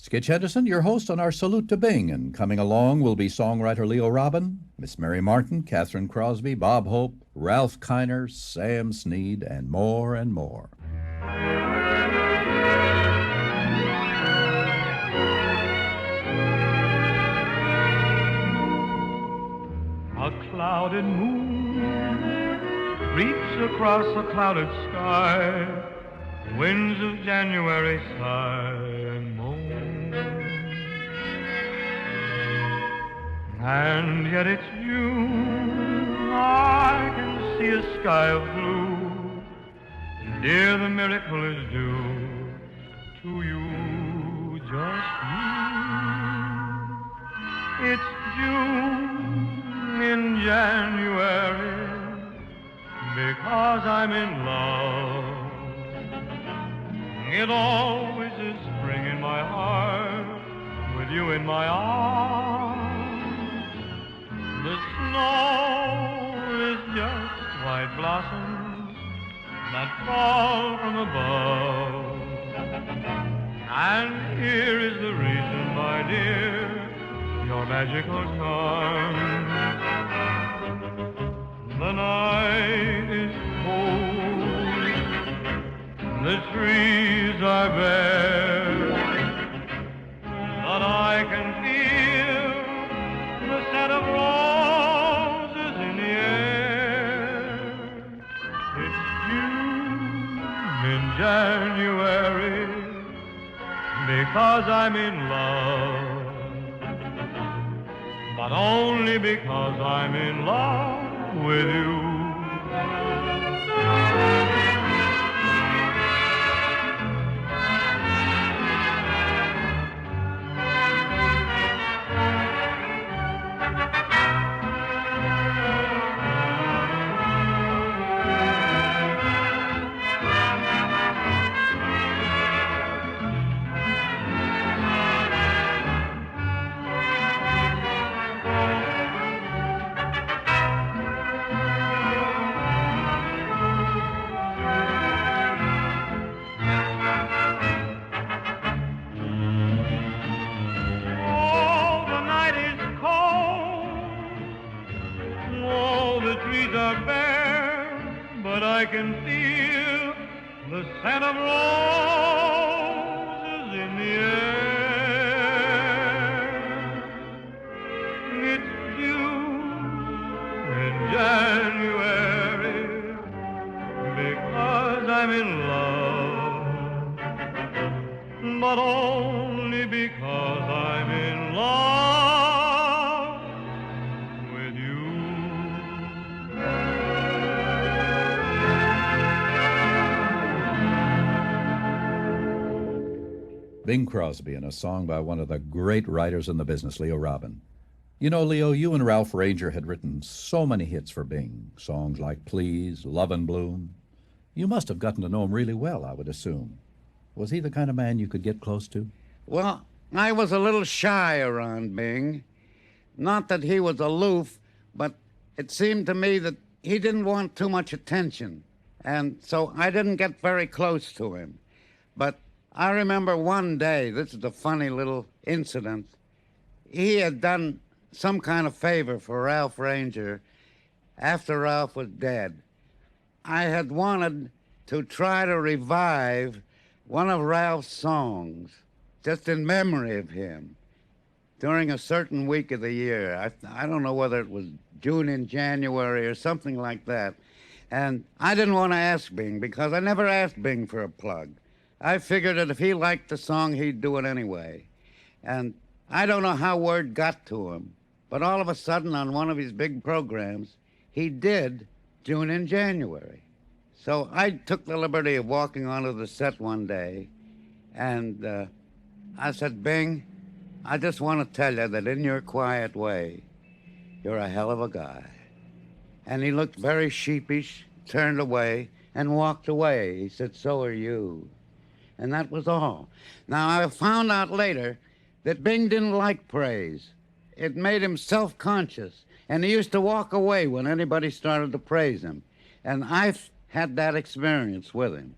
Skitch Henderson, your host on our Salute to Bing, and coming along will be songwriter Leo Robin, Miss Mary Martin, Catherine Crosby, Bob Hope, Ralph Kiner, Sam Sneed, and more and more. A clouded moon creeps across a clouded sky. Winds of January sigh and moan. And yet it's June. I can see a sky of blue. Dear, the miracle is due to you, just you. It's June in January because I'm in love. It always is spring in my heart with you in my arms. The snow is just white blossoms that fall from above. And here is the reason, my dear, your magical charm. The night is cold, the trees are bare, but I can feel the scent of roses in the air. It's June in January because I'm in love, but only because I'm in love with you. I can feel the scent of roses in the air. It's June in January because I'm in love, but only because I'm in love with you. Bing Crosby in a song by one of the great writers in the business, Leo Robin. You know, Leo, you and Ralph Ranger had written so many hits for Bing, songs like Please, Love and Bloom. You must have gotten to know him really well, I would assume. Was he the kind of man you could get close to? Well, I was a little shy around Bing. Not that he was aloof, but it seemed to me that he didn't want too much attention. And so I didn't get very close to him. But I remember one day, this is a funny little incident, he had done some kind of favor for Ralph Ranger after Ralph was dead. I had wanted to try to revive one of Ralph's songs, just in memory of him, during a certain week of the year. I don't know whether it was June in January or something like that. And I didn't want to ask Bing, because I never asked Bing for a plug. I figured that if he liked the song, he'd do it anyway. And I don't know how word got to him, but all of a sudden on one of his big programs, he did June in January. So I took the liberty of walking onto the set one day, and I said, Bing, I just want to tell you that in your quiet way, you're a hell of a guy. And he looked very sheepish, turned away, and walked away. He said, so are you. And that was all. Now, I found out later that Bing didn't like praise. It made him self-conscious, and he used to walk away when anybody started to praise him. And I've had that experience with him.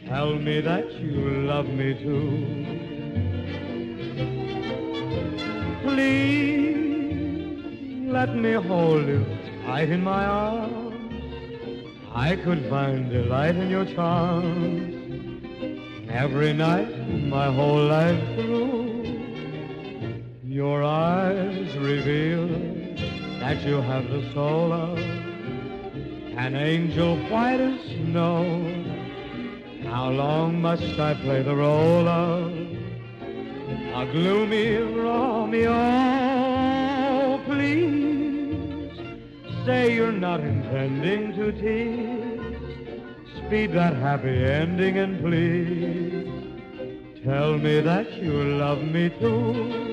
Tell me that you love me too. Please let me hold you tight in my arms. I could find delight in your charms every night, my whole life through. Your eyes reveal that you have the soul of an angel white as snow. How long must I play the role of a gloomy Romeo? Please say you're not intending to tease. Speed that happy ending and please tell me that you love me too.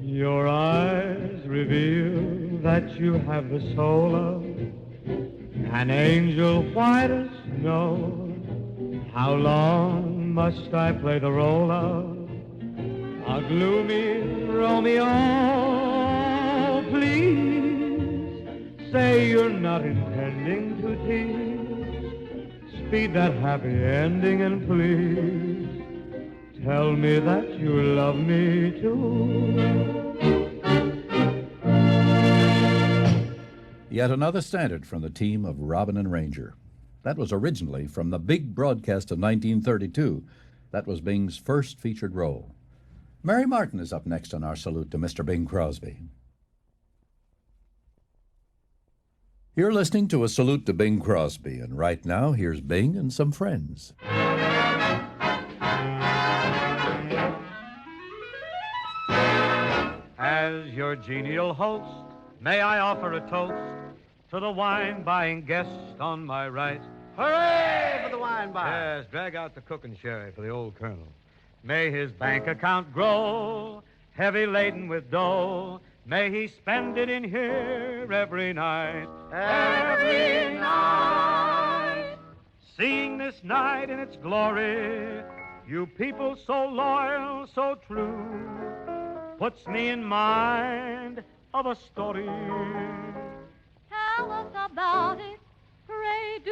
Your eyes reveal that you have the soul of an angel white as snow. How long must I play the role of a gloomy Romeo? Please say you're not intending to tease. Speed that happy ending and please tell me that you love me too. Yet another standard from the team of Robin and Ranger. That was originally from the big broadcast of 1932. That was Bing's first featured role. Mary Martin is up next on our salute to Mr. Bing Crosby. You're listening to a salute to Bing Crosby, and right now, here's Bing and some friends. As your genial host, may I offer a toast to the wine-buying guest on my right. Hooray for the wine bar. Yes, drag out the cooking sherry for the old colonel. May his bank account grow, heavy laden with dough. May he spend it in here every night. Every night. Seeing this night in its glory, you people so loyal, so true, puts me in mind of a story. Tell us about it, pray do.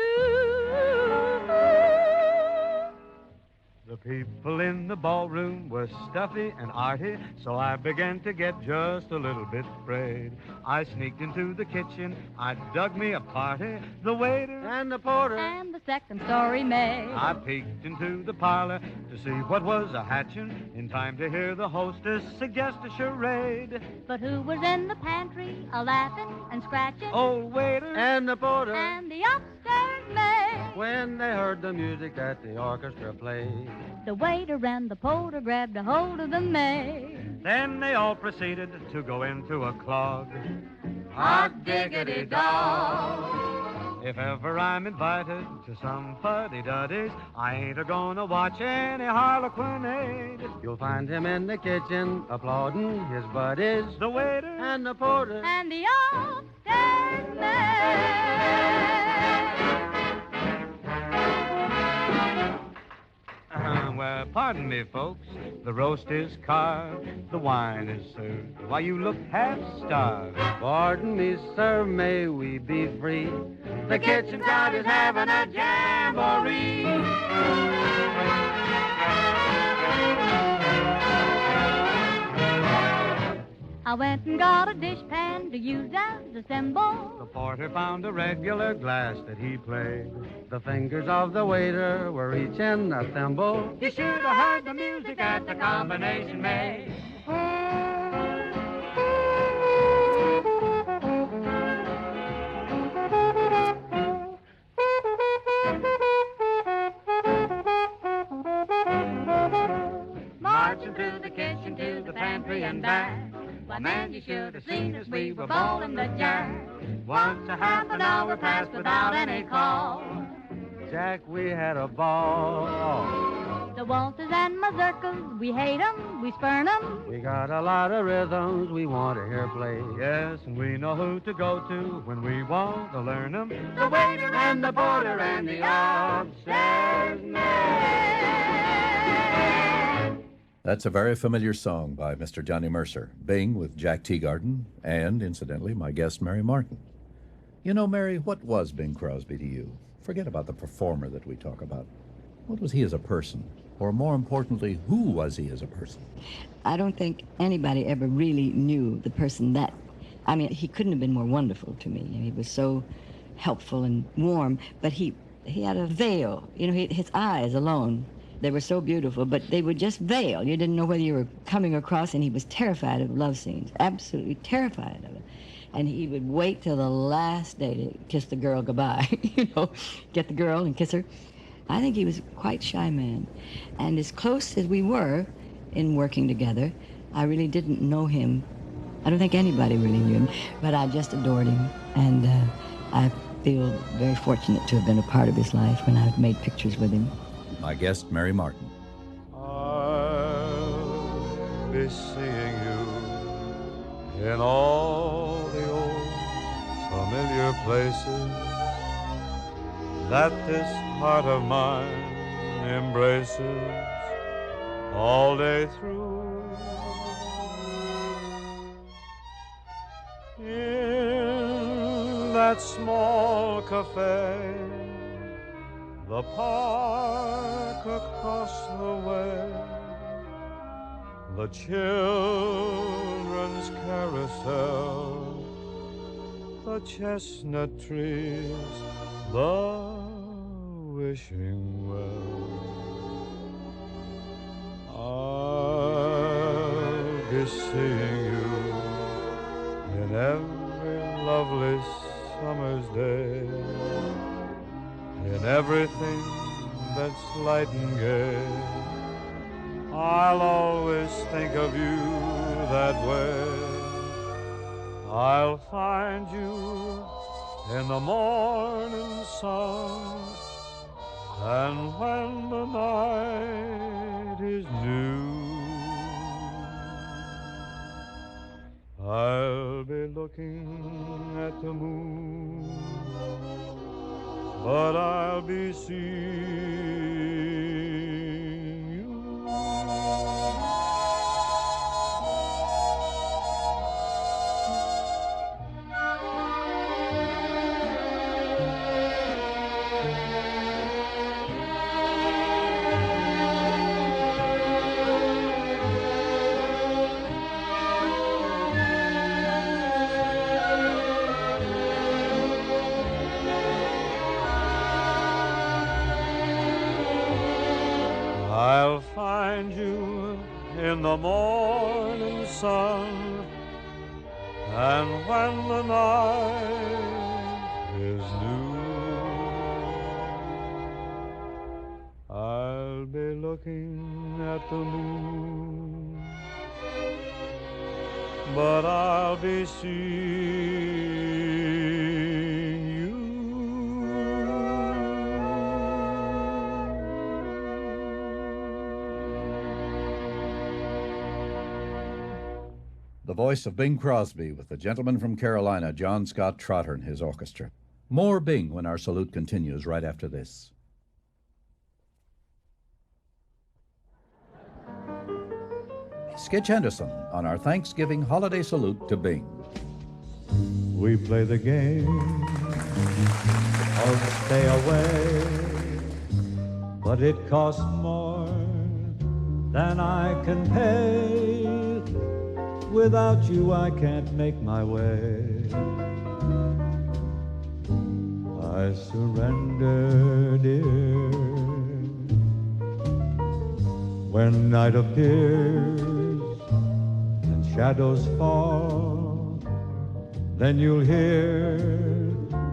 The people in the ballroom were stuffy and arty, so I began to get just a little bit afraid. I sneaked into the kitchen, I dug me a party, the waiter And the porter. And the second story maid. I peeked into the parlor to see what was a-hatchin', in time to hear the hostess suggest a charade. But who was in the pantry, a-laughing and scratching? Old waiter And the porter. And the upstairs maid. When they heard the music that the orchestra played. The waiter and the porter grabbed a hold of the maid. Then they all proceeded to go into a clog. Hot diggity dog. If ever I'm invited to some fuddy-duddies, I ain't a-gonna watch any harlequinade. You'll find him in the kitchen applauding his buddies. The waiter And the porter. And the upstairs maid. Well, Pardon me, folks. The roast is carved, the wine is served. Why, you look half-starved. Pardon me, sir, may we be free? The kitchen crowd is having a jamboree. I went and got a dishpan to use as a cymbal. The porter found a regular glass that he played. The fingers of the waiter were each in a thimble. You should have heard the music at the combination made. Marching through the kitchen to the pantry and back. Why, man, you should have seen us. We were bawling the jack. Once a half an hour passed without any call. Jack, we had a ball. The waltzes and mazurkas, we hate 'em, we spurn 'em. We got a lot of rhythms we want to hear play. Yes, and we know who to go to when we want to learn 'em. The waiter and the porter and the upstairs maid. That's a very familiar song by Mr. Johnny Mercer, Bing with Jack Teagarden, and, incidentally, my guest, Mary Martin. You know, Mary, what was Bing Crosby to you? Forget about the performer that we talk about. What was he as a person? Or more importantly, who was he as a person? I don't think anybody ever really knew the person that... I mean, he couldn't have been more wonderful to me. He was so helpful and warm, but he had a veil. You know, his eyes alone, they were so beautiful, but they would just veil. You didn't know whether you were coming across, and he was terrified of love scenes, absolutely terrified of it. And he would wait till the last day to kiss the girl goodbye, you know, get the girl and kiss her. I think he was a quite shy man. And as close as we were in working together, I really didn't know him. I don't think anybody really knew him, but I just adored him. And I feel very fortunate to have been a part of his life when I've made pictures with him. My guest, Mary Martin. I'll be seeing you in all the old familiar places that this heart of mine embraces all day through. In that small cafe, the park across the way, the children's carousel, the chestnut trees, the wishing well. I'll be seeing you in every lovely summer's day, in everything that's light and gay. I'll always think of you that way. I'll find you in the morning sun, and when the night is new, I'll be looking at the moon, but I'll be seeing you. I'll find you in the morning sun, and when the night is new, I'll be looking at the moon, but I'll be seeing you. The voice of Bing Crosby with the gentleman from Carolina, John Scott Trotter, and his orchestra. More Bing when our salute continues right after this. Skitch Henderson on our Thanksgiving holiday salute to Bing. We play the game of stay away, but it costs more than I can pay. Without you, I can't make my way. I surrender, dear. When night appears and shadows fall, then you'll hear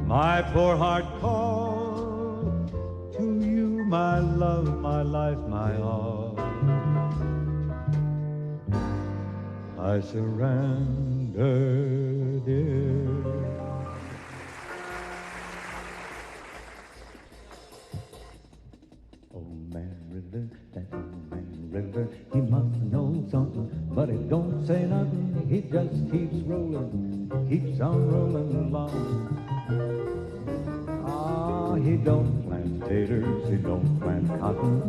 my poor heart call to you, my love, my life, my all. I surrender, dear. Old man River, that old man River, he must know something, but he don't say nothing. He just keeps rolling, keeps on rolling along. Ah, he don't plant taters, he don't plant cotton,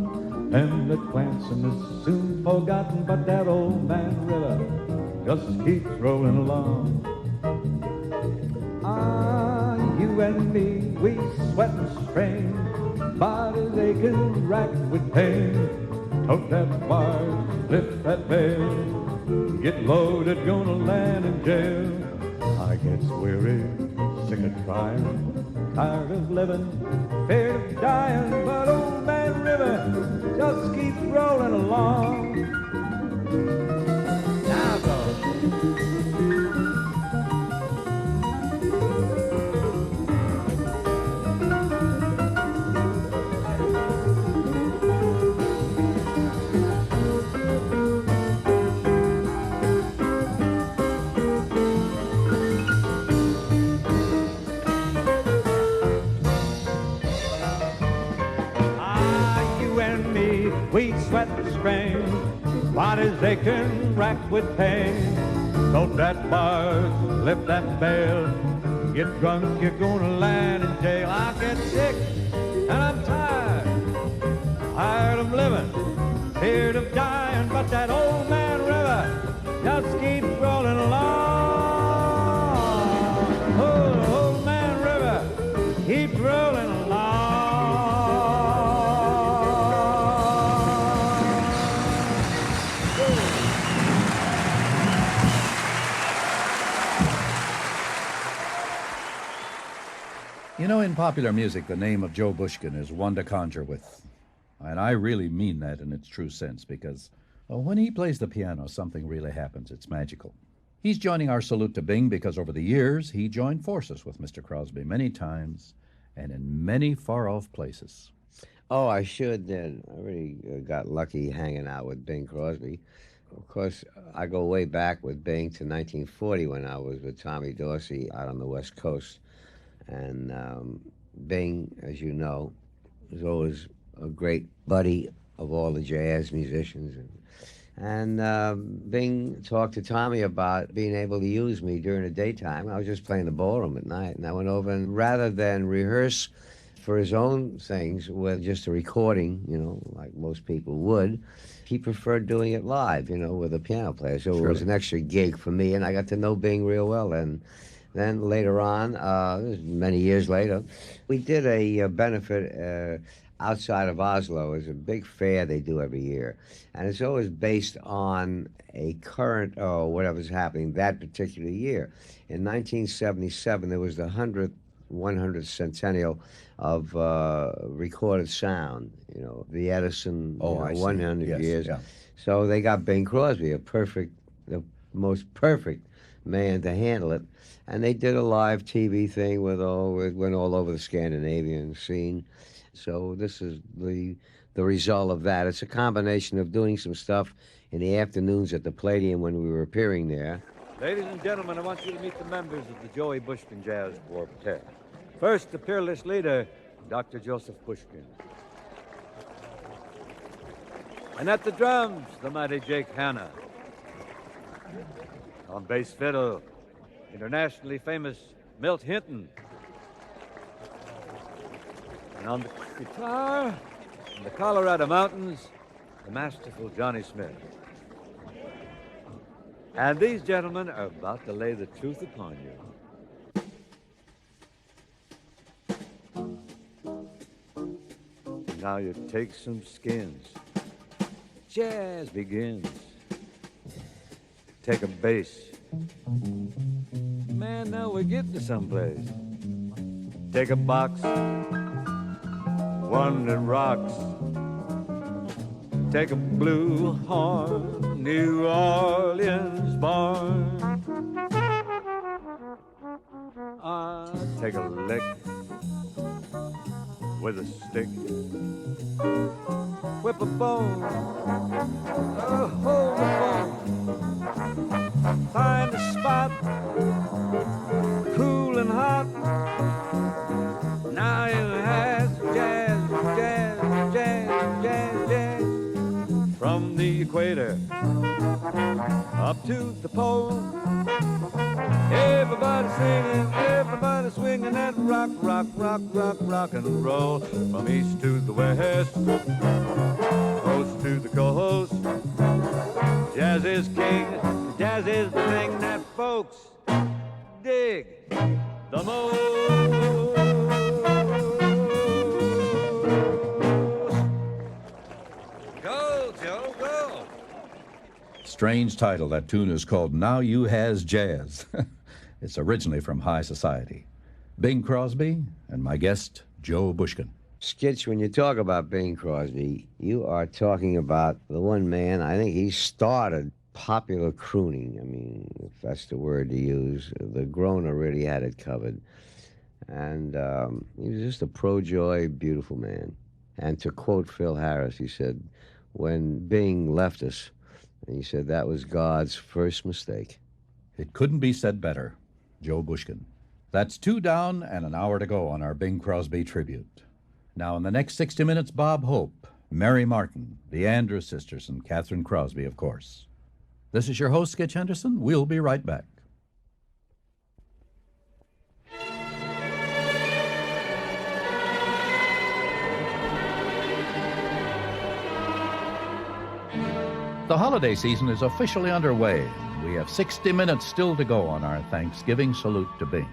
and the planting is soon forgotten. But that old man River just keeps rolling along. Ah, you and me, we sweat and strain, bodies aching, racked with pain. Tote that bar, lift that bale, get loaded, gonna land in jail. I get weary, sick of trying, tired of living, feared of dying, but old man River just keeps rolling along. Now go. We sweat and strain, bodies aching, racked with pain. Tote that barge, lift that bale, get drunk, you're gonna land in jail. I get sick and I'm tired of living, feared of dying, but that old man River just keeps rolling along. Oh, old man River keeps rolling along. You know, in popular music, the name of Joe Bushkin is one to conjure with. And I really mean that in its true sense, because when he plays the piano, something really happens. It's magical. He's joining our salute to Bing because over the years, he joined forces with Mr. Crosby many times and in many far-off places. Oh, I sure did. I really got lucky hanging out with Bing Crosby. Of course, I go way back with Bing to 1940 when I was with Tommy Dorsey out on the West Coast. And Bing, as you know, was always a great buddy of all the jazz musicians. And Bing talked to Tommy about being able to use me during the daytime. I was just playing the ballroom at night, and I went over, and rather than rehearse for his own things with just a recording, you know, like most people would, he preferred doing it live, you know, with a piano player. So it was an extra gig for me, and I got to know Bing real well. And then later on, many years later, we did a benefit outside of Oslo. It's a big fair they do every year. And it's always based on a current, whatever's happening that particular year. In 1977, there was the 100th centennial of recorded sound, you know, the Edison 100 years. Yeah. So they got Bing Crosby, the most perfect man to handle it. And they did a live TV thing it went all over the Scandinavian scene. So this is the result of that. It's a combination of doing some stuff in the afternoons at the Palladium when we were appearing there. Ladies and gentlemen, I want you to meet the members of the Joey Bushkin Jazz Quartet. First, the peerless leader, Dr. Joseph Bushkin. And at the drums, the mighty Jake Hanna. On bass fiddle, internationally famous Milt Hinton. And on the guitar, in the Colorado Mountains, the masterful Johnny Smith. And these gentlemen are about to lay the truth upon you. Now you take some skins. Jazz begins. Take a bass. Man, now we're getting to someplace. Take a box, one that rocks. Take a blue horn, New Orleans born. Take a lick with a stick. Whip a bone, hold a bone. Find a spot, cool and hot. Now it has jazz, jazz, jazz, jazz, jazz. From the equator up to the pole. Everybody singing, everybody swinging that rock, rock, rock, rock, rock and roll. From east to the west, coast to the coast. Jazz is king, jazz is the thing that folks dig the most. Go, Joe, go. Strange title. That tune is called Now You Has Jazz. It's originally from High Society. Bing Crosby and my guest, Joe Bushkin. Skitch, when you talk about Bing Crosby, you are talking about the one man, I think he started popular crooning. I mean, if that's the word to use. The Groner really had it covered. And he was just a pro-joy, beautiful man. And to quote Phil Harris, he said, when Bing left us, and he said that was God's first mistake. It couldn't be said better. Joe Bushkin. That's 2 down and an hour to go on our Bing Crosby tribute. Now, in the next 60 minutes, Bob Hope, Mary Martin, the Andrews sisters, and Catherine Crosby, of course. This is your host, Skitch Henderson. We'll be right back. The holiday season is officially underway. We have 60 minutes still to go on our Thanksgiving salute to Bing.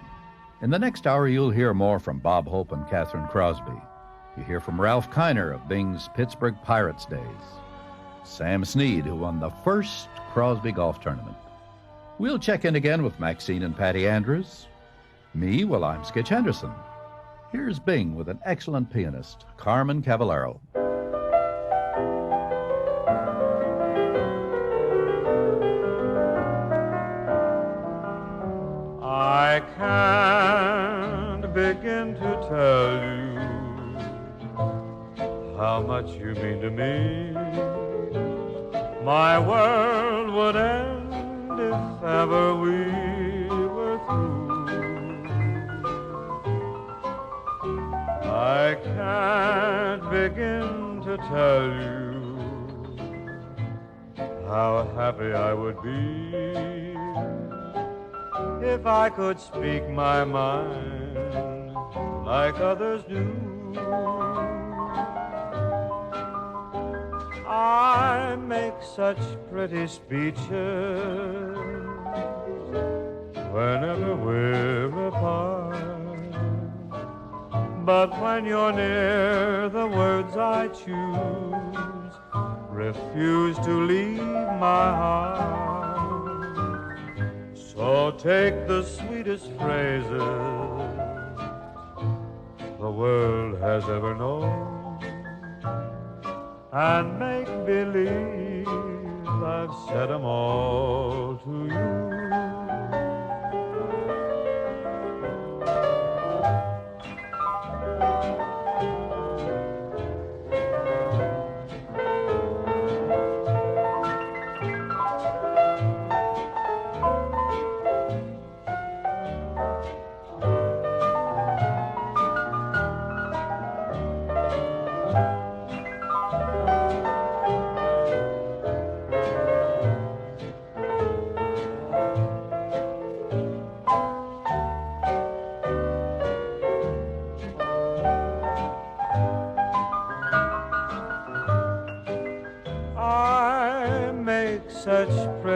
In the next hour, you'll hear more from Bob Hope and Catherine Crosby. You hear from Ralph Kiner of Bing's Pittsburgh Pirates days. Sam Snead, who won the first Crosby golf tournament. We'll check in again with Maxine and Patty Andrews. Me, well, I'm Skitch Henderson. Here's Bing with an excellent pianist, Carmen Cavallaro. I can't begin to tell you how much you mean to me. My world would end if ever we were through. I can't begin to tell you how happy I would be if I could speak my mind like others do. I make such pretty speeches whenever we're apart, but when you're near, the words I choose refuse to leave my heart. So take the sweetest phrases the world has ever known and make believe I've said 'em all to you.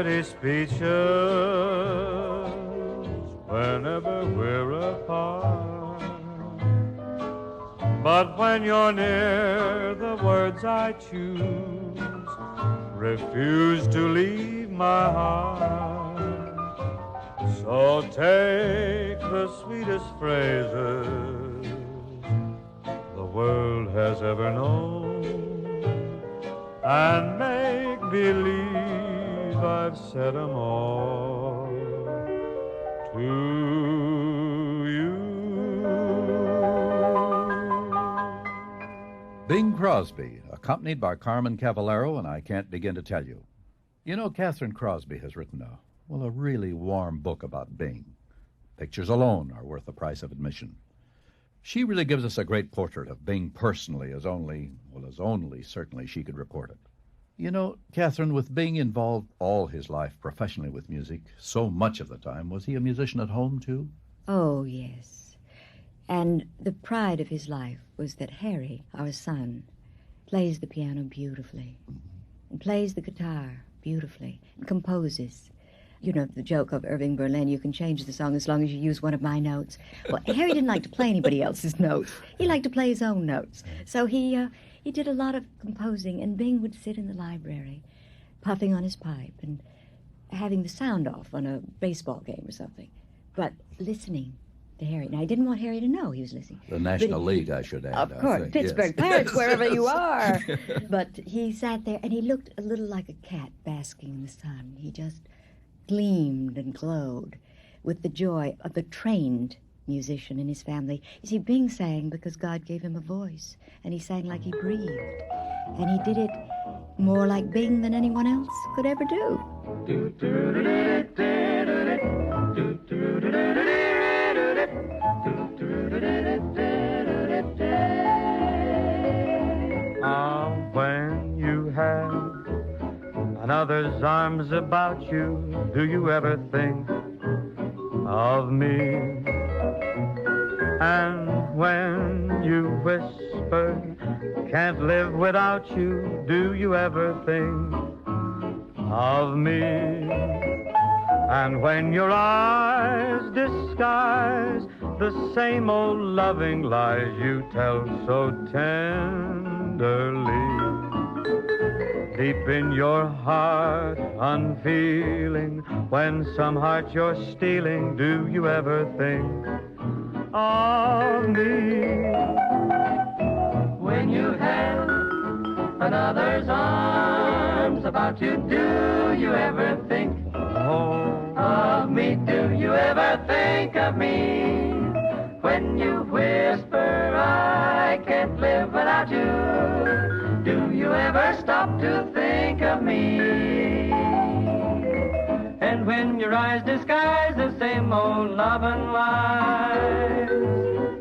pretty speeches whenever we're apart. But when you're near, the words I choose refuse to leave my heart. So take the sweetest phrases the world has ever known and make believe I've said 'em all to you. Bing Crosby, accompanied by Carmen Cavallero, and I can't begin to tell you. You know, Catherine Crosby has written a really warm book about Bing. Pictures alone are worth the price of admission. She really gives us a great portrait of Bing personally, as only certainly she could report it. You know, Catherine, with Bing involved all his life professionally with music, so much of the time, was he a musician at home, too? Oh, yes. And the pride of his life was that Harry, our son, plays the piano beautifully, and plays the guitar beautifully, and composes. You know, the joke of Irving Berlin, you can change the song as long as you use one of my notes. Well, Harry didn't like to play anybody else's notes. He liked to play his own notes. So he did a lot of composing, and Bing would sit in the library, puffing on his pipe and having the sound off on a baseball game or something, but listening to Harry. Now, I didn't want Harry to know he was listening. The National League, I should add. Of course, Pittsburgh Pirates, wherever you are. But he sat there, and he looked a little like a cat basking in the sun. He just gleamed and glowed with the joy of the trained musician in his family. You see, Bing sang because God gave him a voice, and he sang like he breathed. And he did it more like Bing than anyone else could ever do. When you have another's arms about you, do you ever think of me? And when you whisper, can't live without you, do you ever think of me? And when your eyes disguise the same old loving lies you tell so tenderly, deep in your heart, unfeeling, when some heart you're stealing, do you ever think of me? When you have another's arms about you, do you ever think of me? Do you ever think of me? When you whisper, I can't live without you, do you ever stop to think of me? And when your eyes disguise the same old love and lies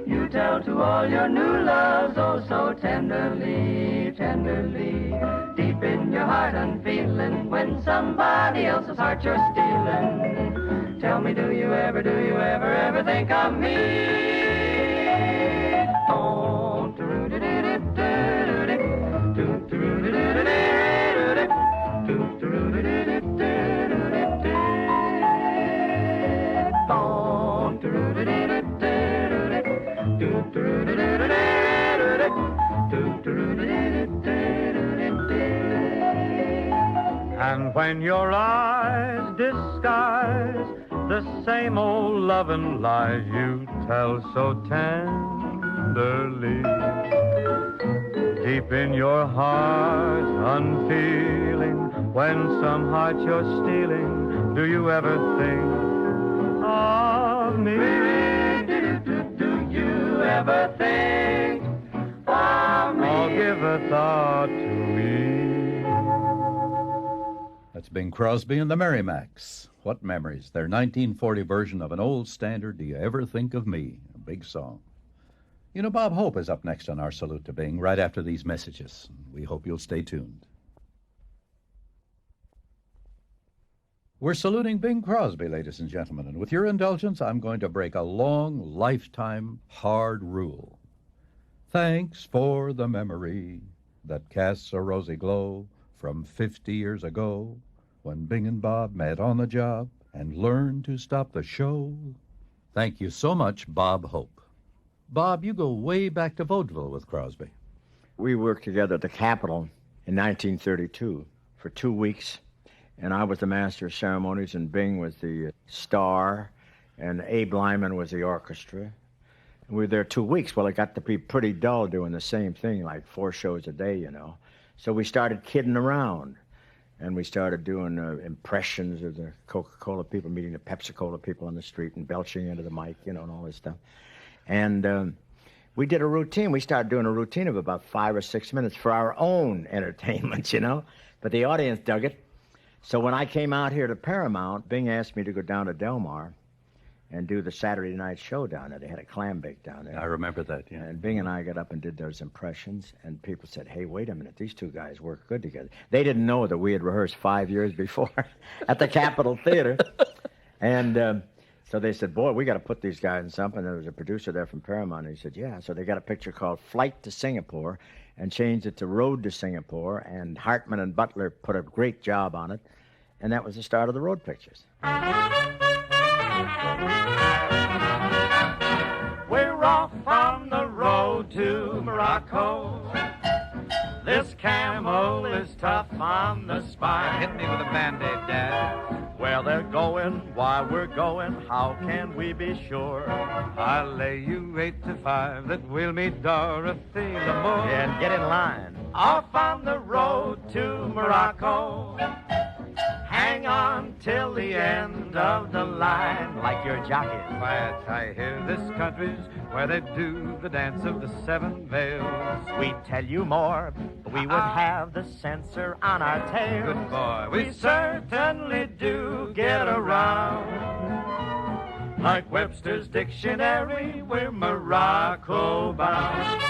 you tell to all your new loves, oh so tenderly, tenderly, deep in your heart unfeeling, when somebody else's heart you're stealing, tell me, do you ever think of me? And when your eyes disguise the same old loving lies you tell so tenderly, deep in your heart unfeeling, when some heart you're stealing, do you ever think of me? Do you ever think of me? Or give a thought to me? That's Bing Crosby and the Merrimacs. What memories. Their 1940 version of an old standard, Do You Ever Think of Me? A big song. You know, Bob Hope is up next on our Salute to Bing right after these messages. We hope you'll stay tuned. We're saluting Bing Crosby, ladies and gentlemen, and with your indulgence, I'm going to break a long, lifetime, hard rule. Thanks for the memory that casts a rosy glow from 50 years ago, when Bing and Bob met on the job and learned to stop the show. Thank you so much, Bob Hope. Bob, you go way back to vaudeville with Crosby. We worked together at the Capitol in 1932 for 2 weeks, and I was the master of ceremonies, and Bing was the star, and Abe Lyman was the orchestra. And we were there 2 weeks. Well, it got to be pretty dull doing the same thing, like 4 shows a day, you know. So we started kidding around, and we started doing impressions of the Coca-Cola people, meeting the Pepsi-Cola people on the street and belching into the mic, you know, and all this stuff. And we did a routine. We started doing a routine of about 5 or 6 minutes for our own entertainment, you know. But the audience dug it. So when I came out here to Paramount, Bing asked me to go down to Del Mar and do the Saturday night show down there. They had a clam bake down there. I remember that, yeah. And Bing and I got up and did those impressions, and people said, hey, wait a minute, these two guys work good together. They didn't know that we had rehearsed 5 years before at the Capitol Theater. And so they said, boy, we got to put these guys in something. There was a producer there from Paramount, and he said, yeah. So they got a picture called Flight to Singapore and changed it to Road to Singapore, and Hartman and Butler put a great job on it, and that was the start of the road pictures. We're off on the road to Morocco. This camel is tough on the spine. Hit me with a Band-Aid, Dad. Where they're going, why we're going, how can we be sure? I'll lay you 8 to 5 that we'll meet Dorothy L'Amour. And get in line. Off on the road to Morocco. Hang on till the end of the line, like your jockey. Quiet, I hear this country's where they do the dance of the 7 veils. We'd tell you more, but we would have the censor on our tails. Good boy, We certainly do get around. Like Webster's dictionary, we're Morocco bound.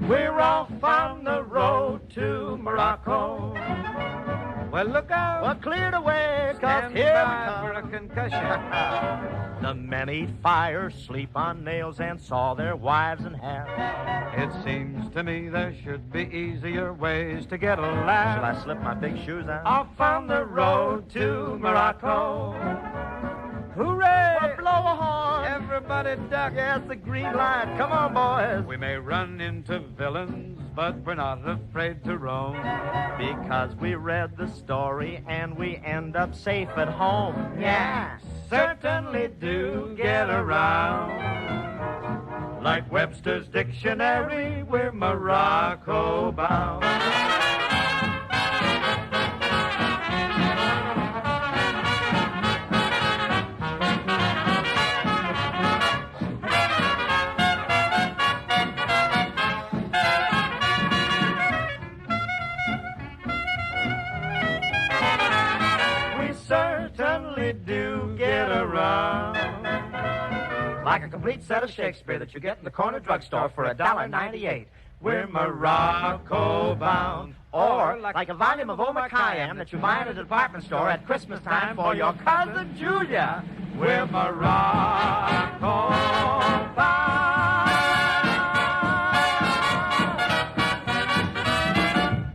We're off on the road to Morocco. Well, look out. Well, cleared away, 'cause Stand here by for we a come. concussion. The men eat fire, sleep on nails, and saw their wives in half. It seems to me there should be easier ways to get a laugh. Shall I slip my big shoes on? Off on the road to Morocco. Hooray! Well, blow a horn. Everybody duck. Yes, the green light. Come on, boys. We may run into villains, but we're not afraid to roam. Because we read the story and we end up safe at home. Yeah, certainly do get around. Like Webster's dictionary, we're Morocco bound. Certainly do get around. Like a complete set of Shakespeare that you get in the corner drugstore for $1.98. We're Morocco bound. Or like a volume of Omar Khayyam that you find at a department store at Christmas time for your cousin Julia. We're Morocco bound.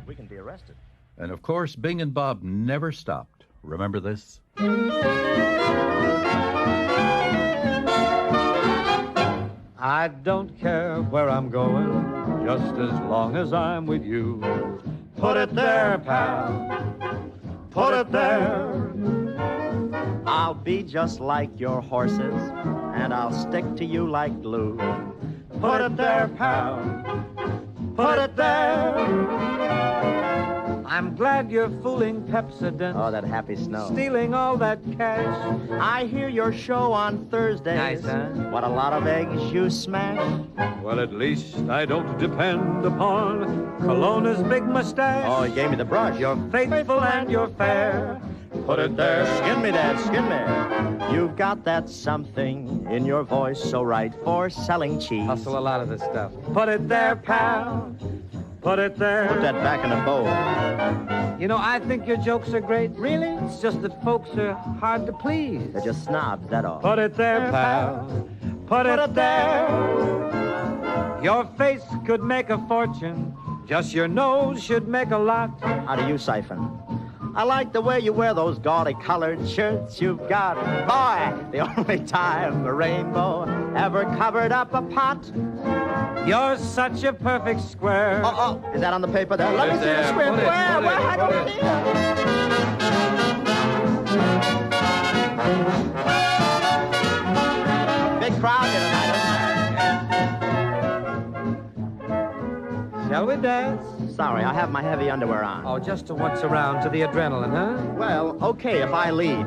We can be arrested. And of course, Bing and Bob never stopped. Remember this? I don't care where I'm going, just as long as I'm with you. Put it there, pal. Put it there. I'll be just like your horses, and I'll stick to you like glue. Put it there, pal. Put it there. I'm glad you're fooling Pepsodent. Oh, that happy snow. Stealing all that cash. I hear your show on Thursdays. Nice, huh? What a lot of eggs you smash. Well, at least I don't depend upon Colonna's big mustache. Oh, he gave me the brush. You're faithful and you're fair. Put it there. Skin me, Dad, skin me. You've got that something in your voice so right for selling cheese. Hustle a lot of this stuff. Put it there, pal. Put it there. Put that back in a bowl. You know, I think your jokes are great. Really? It's just that folks are hard to please. They're just snobs, that all. Put it there, pal. Put it there. Your face could make a fortune Just your nose should make a lot. How do you siphon? I like the way you wear those gaudy colored shirts you've got. Boy, the only time a rainbow ever covered up a pot. You're such a perfect square. Oh, is that on the paper there? Let me see the square. Put it, Where? put it, I put don't it. see it. Big crowd here tonight, isn't there? Shall we dance? Sorry, I have my heavy underwear on. Oh, just to once around to the adrenaline, huh? Well, okay if I lead.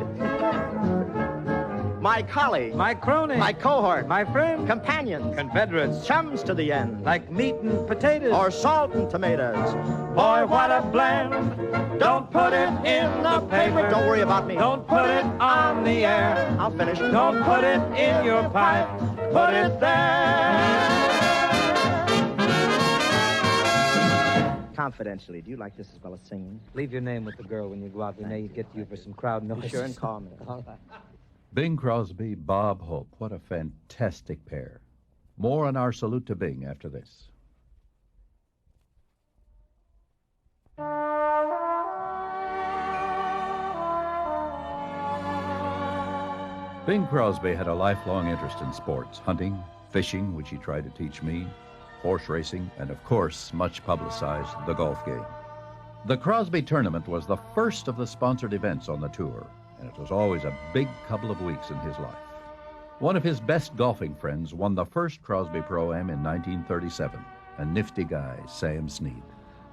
My colleague, My crony. my cohort, My friend. companions, Confederates. chums to the end, Like meat and potatoes. or salt and tomatoes. Boy, what a blend. Don't put it in the paper. Don't worry about me. Don't put it on the air. I'll finish. Don't put it in your pipe. Put it there. Confidentially, do you like this as well as singing? Leave your name with the girl when you go out. We may get you for some crowd noise. Be sure and call me. All right. Bing Crosby, Bob Hope. What a fantastic pair. More on our salute to Bing after this. Bing Crosby had a lifelong interest in sports, hunting, fishing, which he tried to teach me, horse racing, and of course, much publicized, the golf game. The Crosby Tournament was the first of the sponsored events on the tour, and it was always a big couple of weeks in his life. One of his best golfing friends won the first Crosby Pro-Am in 1937, a nifty guy, Sam Snead.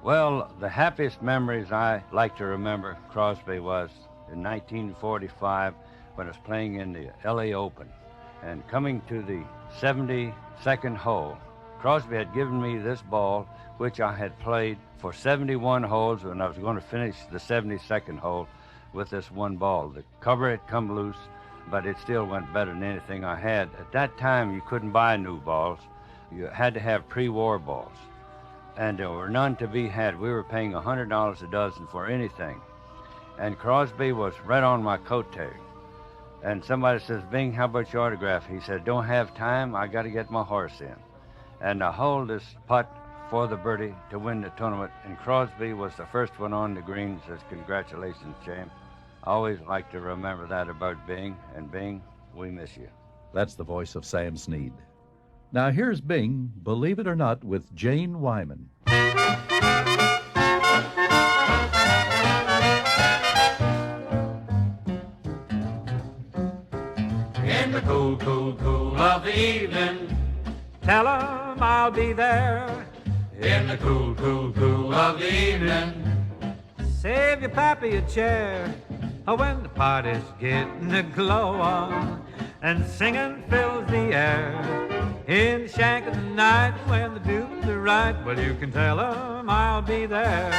Well, the happiest memories I like to remember Crosby was in 1945 when I was playing in the LA Open and coming to the 72nd hole. Crosby had given me this ball, which I had played for 71 holes, and I was going to finish the 72nd hole with this one ball. The cover had come loose, but it still went better than anything I had. At that time, you couldn't buy new balls. You had to have pre-war balls, and there were none to be had. We were paying $100 a dozen for anything, and Crosby was right on my coattail. And somebody says, "Bing, how about your autograph?" He said, "Don't have time. I got to get my horse in." And I hold this putt for the birdie to win the tournament, and Crosby was the first one on the green. Says, "Congratulations, champ." I always like to remember that about Bing, and Bing, we miss you. That's the voice of Sam Snead. Now here's Bing, believe it or not, with Jane Wyman. In the cool, cool, cool of the evening, tell 'em I'll be there. In the cool, cool, cool of the evening, save your pappy a chair. When the party's getting a glow on and singing fills the air. In the shank of the night when the dudes are right, well, you can tell 'em I'll be there.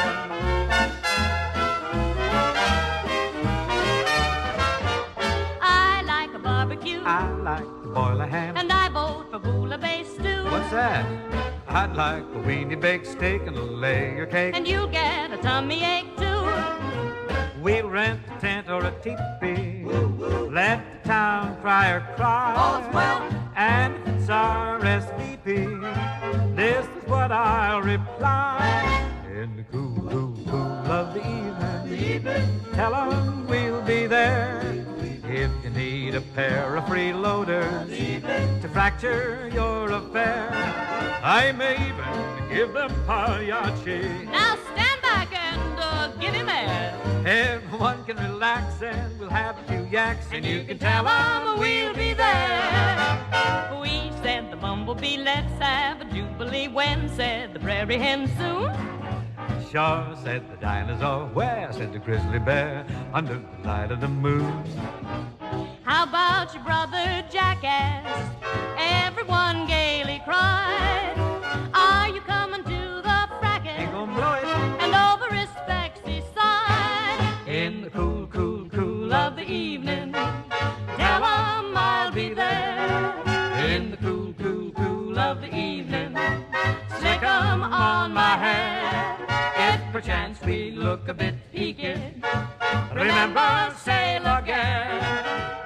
I like a barbecue. I like to boil a ham. And I vote for bouillabaisse stew. What's that? I'd like a weenie baked steak and a layer cake. And you'll get a tummy ache too. We'll rent a tent or a teepee. Let the town crier cry. All's well. And if it's RSVP, this is what I'll reply. In the cool, cool, cool of the evening, tell 'em we'll be there. If you need a pair of freeloaders to fracture your affair, I may even give them pagliacci. Now stand back and give him air. Everyone can relax and we'll have a few yaks, and you can tell 'em we'll be there. We said the bumblebee, let's have a jubilee. When said the prairie hen soon? Sure, said the dinosaur. Where, said the grizzly bear, under the light of the moon. How about your brother jackass? Everyone gaily cried. Are you coming to the fracas? Ain't gonna blow it. And over his specs he sighed. In the cool, cool, cool Of the evening, tell 'em I'll be there. In the cool, cool, cool Of the evening, slick 'em on my hair. If perchance we look a bit peaked, remember Sailor Gare.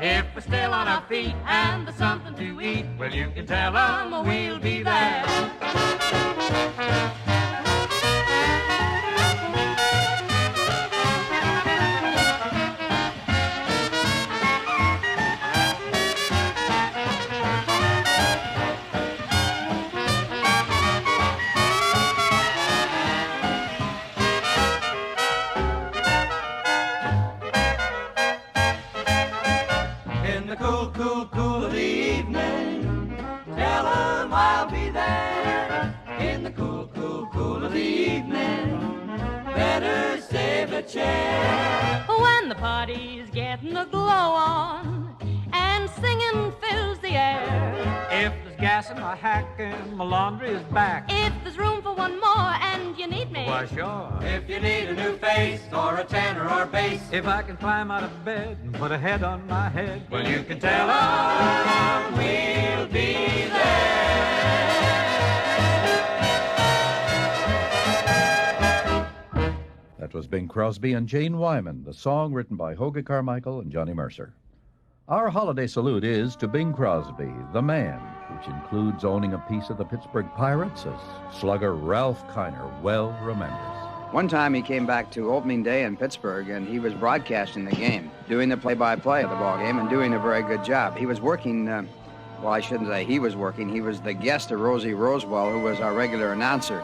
If we're still on our feet and there's something to eat, well, you can tell 'em we'll be there. I'll be there in the cool, cool, cool of the evening. Better save a chair. When the party's getting a glow on and singing fills the air. If there's gas in my hack and my laundry is back. If there's room for one more and you need me. Why, sure. If you need a new face or a tenor or bass. If I can climb out of bed and put a head on my head. Well, you can tell 'em we'll be there. That was Bing Crosby and Jane Wyman, the song written by Hoagy Carmichael and Johnny Mercer. Our holiday salute is to Bing Crosby, the man, which includes owning a piece of the Pittsburgh Pirates, as slugger Ralph Kiner well remembers. One time he came back to opening day in Pittsburgh, and he was broadcasting the game, doing the play-by-play of the ball game, and doing a very good job. He was working, well, I shouldn't say he was working. He was the guest of Rosie Rosewell, who was our regular announcer.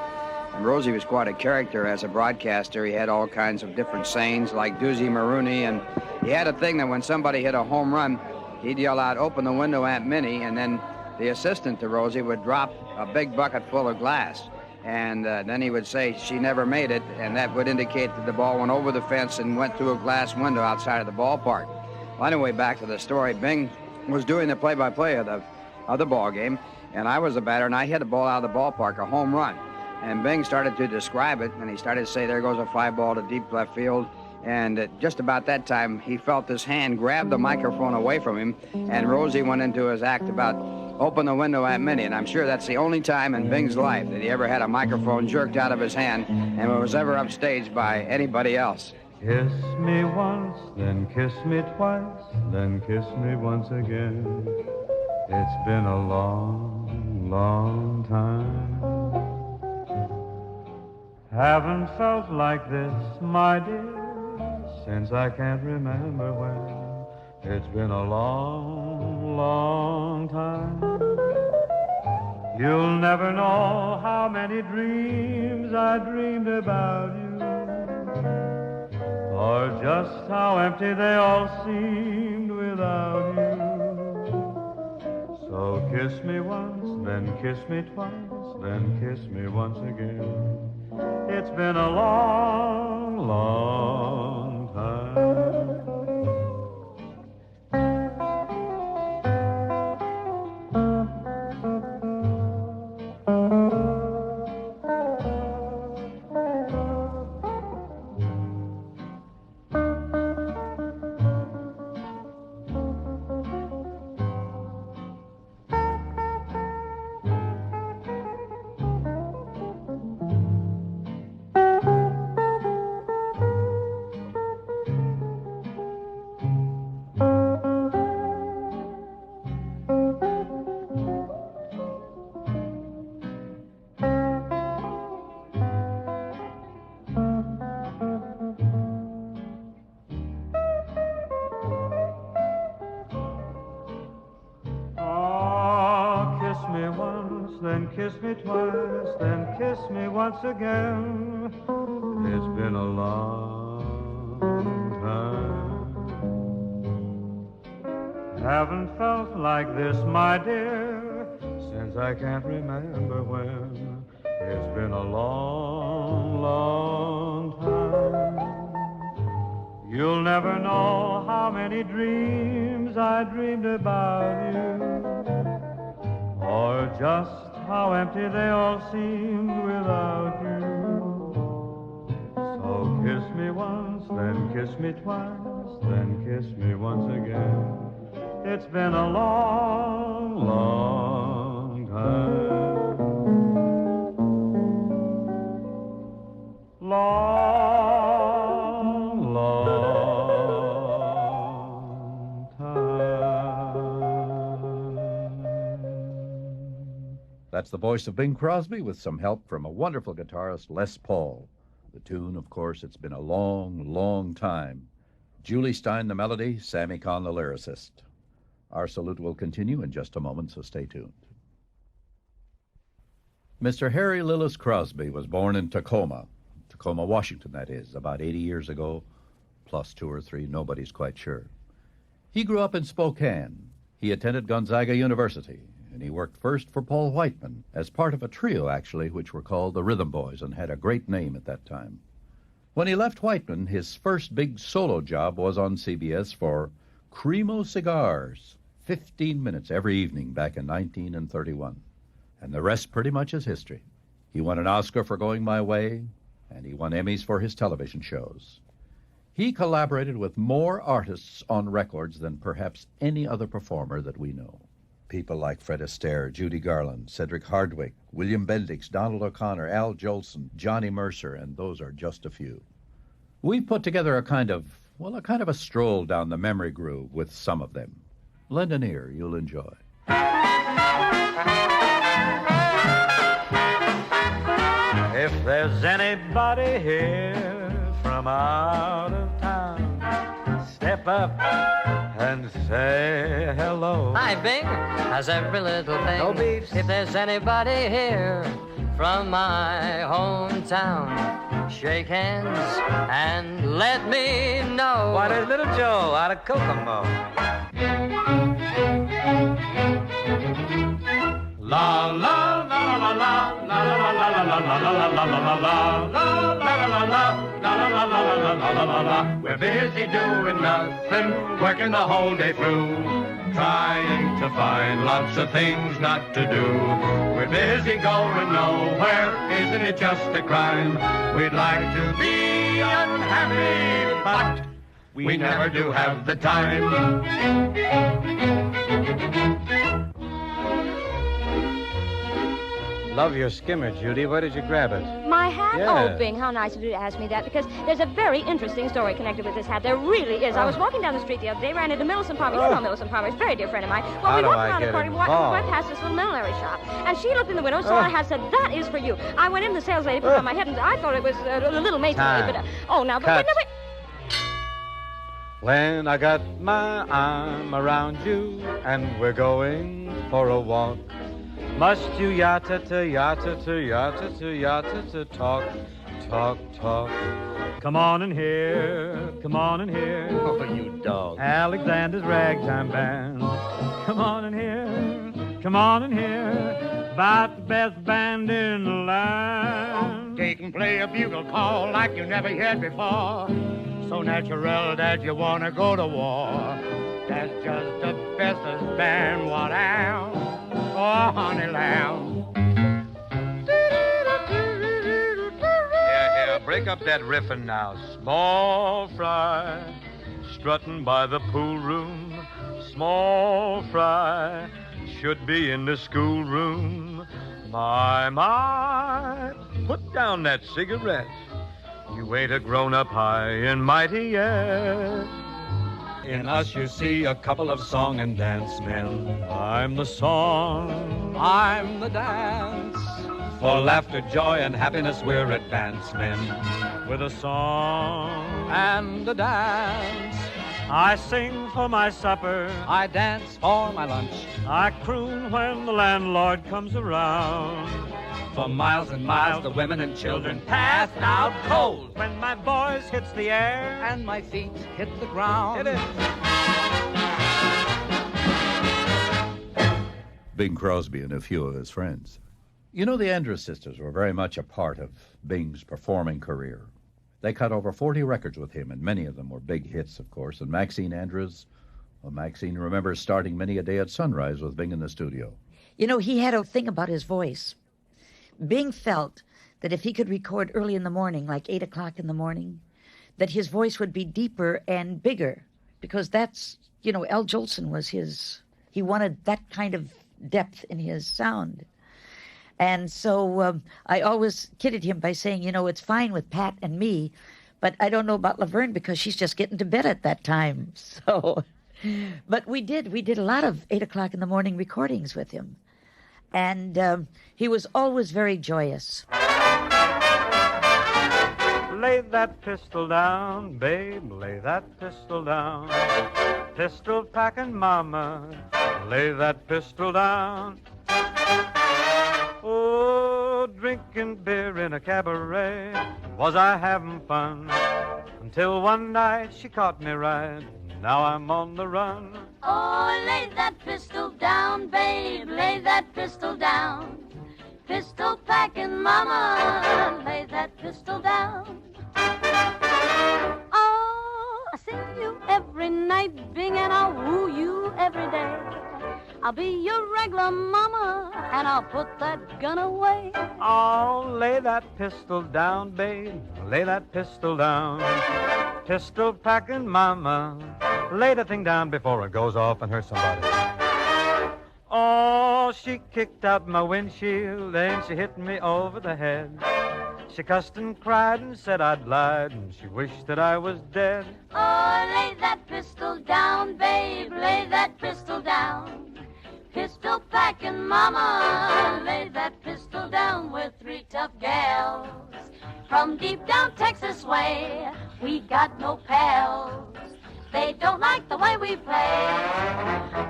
And Rosie was quite a character as a broadcaster. He had all kinds of different sayings, like Doozy Maroney, and he had a thing that when somebody hit a home run, he'd yell out, "Open the window, Aunt Minnie," and then the assistant to Rosie would drop a big bucket full of glass. And then he would say, "She never made it," and that would indicate that the ball went over the fence and went through a glass window outside of the ballpark. Well, anyway, back to the story. Bing was doing the play-by-play of the ball game, and I was the batter, and I hit a ball out of the ballpark, a home run. And Bing started to describe it, and he started to say, "There goes a fly ball to deep left field." And just about that time, he felt his hand grab the microphone away from him, and Rosie went into his act about "Open the window, Aunt Minnie." And I'm sure that's the only time in Bing's life that he ever had a microphone jerked out of his hand and was ever upstaged by anybody else. Kiss me once, then kiss me twice, then kiss me once again. It's been a long, long time. Haven't felt like this, my dear, since I can't remember when. It's been a long, long time. You'll never know how many dreams I dreamed about you, or just how empty they all seemed without you. So kiss me once, then kiss me twice, then kiss me once again. It's been a long, long time. Then kiss me twice, then kiss me once again. It's been a long time. Haven't felt like this, my dear, since I can't remember when. It's been a long, long time. You'll never know how many dreams I dreamed about you, or just how empty they all seemed without you. So kiss me once, then kiss me twice, then kiss me once again. It's been a long, long time. Long, long time. That's the voice of Bing Crosby with some help from a wonderful guitarist, Les Paul. The tune, of course, It's Been a Long, Long Time. Julie Stein, the melody, Sammy Kahn, the lyricist. Our salute will continue in just a moment, so stay tuned. Mr. Harry Lillis Crosby was born in Tacoma, Washington, that is, about 80 years ago, plus 2 or 3, nobody's quite sure. He grew up in Spokane. He attended Gonzaga University, and he worked first for Paul Whiteman, as part of a trio, actually, which were called the Rhythm Boys and had a great name at that time. When he left Whiteman, his first big solo job was on CBS for Cremo Cigars, 15 minutes every evening back in 1931. And the rest pretty much is history. He won an Oscar for Going My Way, and he won Emmys for his television shows. He collaborated with more artists on records than perhaps any other performer that we know. People like Fred Astaire, Judy Garland, Cedric Hardwick, William Bendix, Donald O'Connor, Al Jolson, Johnny Mercer, and those are just a few. We put together a kind of a stroll down the memory groove with some of them. Lend an ear, you'll enjoy. If there's anybody here from out of town, step up and say hello. Hi, Bing. How's every little thing? No beefs. If there's anybody here from my hometown, shake hands and let me know. Why, there's Little Joe out of Kokomo. La la la la la la la la la la la la la la la la la. We're busy doing nothing, working the whole day through, trying to find lots of things not to do. We're busy going nowhere, isn't it just a crime? We'd like to be unhappy, but we never do have the time. Love your skimmer, Judy. Where did you grab it? My hat? Yeah. Oh, Bing, how nice of you to ask me that, because there's a very interesting story connected with this hat. There really is. I was walking down the street the other day, ran into Millicent Palmer. You know Millicent Palmer. She's a very dear friend of mine. Well, How we do walked I around the get corner, involved? went past this little millinery shop, and she looked in the window, saw a hat, said, "That is for you." I went in, the sales lady put it on my head, and I thought it was a little maid. Time. But oh, now, but Cut. wait. When I got my arm around you and we're going for a walk, must you yatta to talk. Come on in here, come on in here. Oh, you dog. Alexander's Ragtime Band. Come on in here. About the best band in the land. They can play a bugle call like you never heard before. So natural that you want to go to war. That's just the bestest band what out. Oh, honey lamb. Yeah, break up that riffin' now. Small fry, strutting by the pool room. Small fry, should be in the schoolroom. My, put down that cigarette. You ain't a grown-up high and mighty yet. In us you see a couple of song and dance men. I'm the song, I'm the dance. For laughter, joy, and happiness we're advanced men. With a song and a dance. I sing for my supper, I dance for my lunch, I croon when the landlord comes around. For miles and miles the women and children passed out cold when my voice hits the air and my feet hit the ground. Hit it. Bing Crosby and a few of his friends. You know, the Andrews sisters were very much a part of Bing's performing career. They cut over 40 records with him, and many of them were big hits, of course. And Maxine Andrews, well, Maxine remembers starting many a day at sunrise with Bing in the studio. You know, he had a thing about his voice. Bing felt that if he could record early in the morning, like 8 o'clock in the morning, that his voice would be deeper and bigger, because that's, you know, Al Jolson was he wanted that kind of depth in his sound. And so I always kidded him by saying, you know, it's fine with Pat and me, but I don't know about LeVan because she's just getting to bed at that time. So, but we did a lot of 8 o'clock in the morning recordings with him. And he was always very joyous. Lay that pistol down, babe, lay that pistol down. Pistol packing mama, lay that pistol down. Oh, drinking beer in a cabaret, was I having fun? Until one night she caught me right Now I'm on the run. Oh, lay that pistol down, babe, lay that pistol down. Pistol packing mama, lay that pistol down. Oh, I see you every night, Bing, and I'll woo you every day. I'll be your regular mama, and I'll put that gun away. Oh, lay that pistol down, babe, lay that pistol down. Pistol packing mama, lay the thing down before it goes off and hurts somebody. Oh, she kicked out my windshield, and she hit me over the head. She cussed and cried and said I'd lied, and she wished that I was dead. Oh, lay that pistol down, babe, lay that pistol down. Pistol packing mama, lay that pistol down. We're three tough gals from deep down Texas way. We got no pals. They don't like the way we play.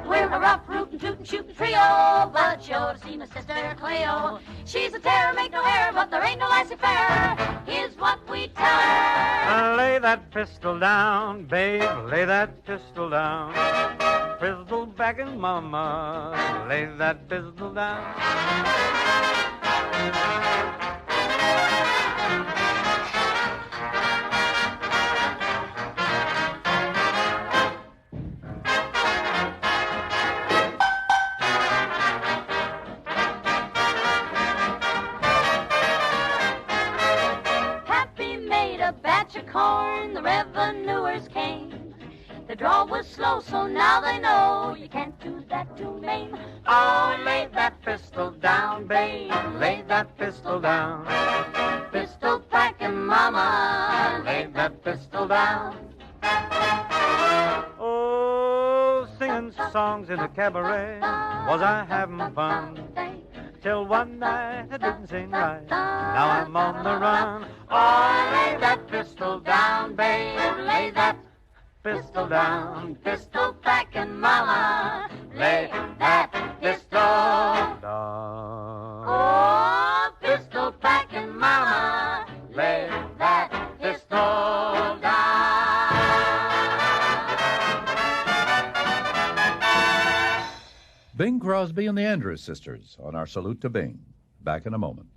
We're a rough, rootin', tootin', shootin' trio, but sure to see my sister Cleo. She's a terror, make no error, but there ain't no laissez-faire. Here's what we tell her. Lay that pistol down, babe, lay that pistol down. Pistol packing mama, lay that pistol down. Batch of corn, the revenuers came. The draw was slow, so now they know you can't do that to Maine. Oh, lay that pistol down, babe, lay that pistol down. Pistol packing mama, lay that pistol down. Oh, singing songs in a cabaret, was I having fun? Till one night I didn't sing right, now I'm on the run. Oh, lay that pistol down, babe, lay that pistol down. Pistol packing mama, lay that pistol down. Oh, pistol packing mama, lay that pistol down. Bing Crosby and the Andrews Sisters on our Salute to Bing. Back in a moment.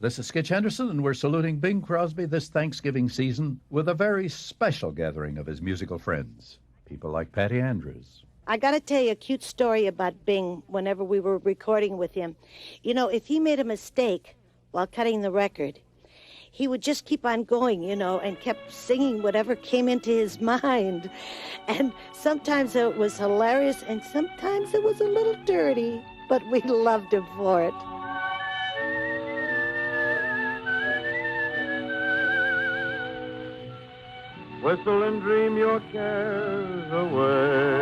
This is Skitch Henderson, and we're saluting Bing Crosby this Thanksgiving season with a very special gathering of his musical friends, people like Patty Andrews. I got to tell you a cute story about Bing whenever we were recording with him. You know, if he made a mistake while cutting the record, he would just keep on going, you know, and kept singing whatever came into his mind. And sometimes it was hilarious, and sometimes it was a little dirty, but we loved him for it. Whistle and dream your cares away.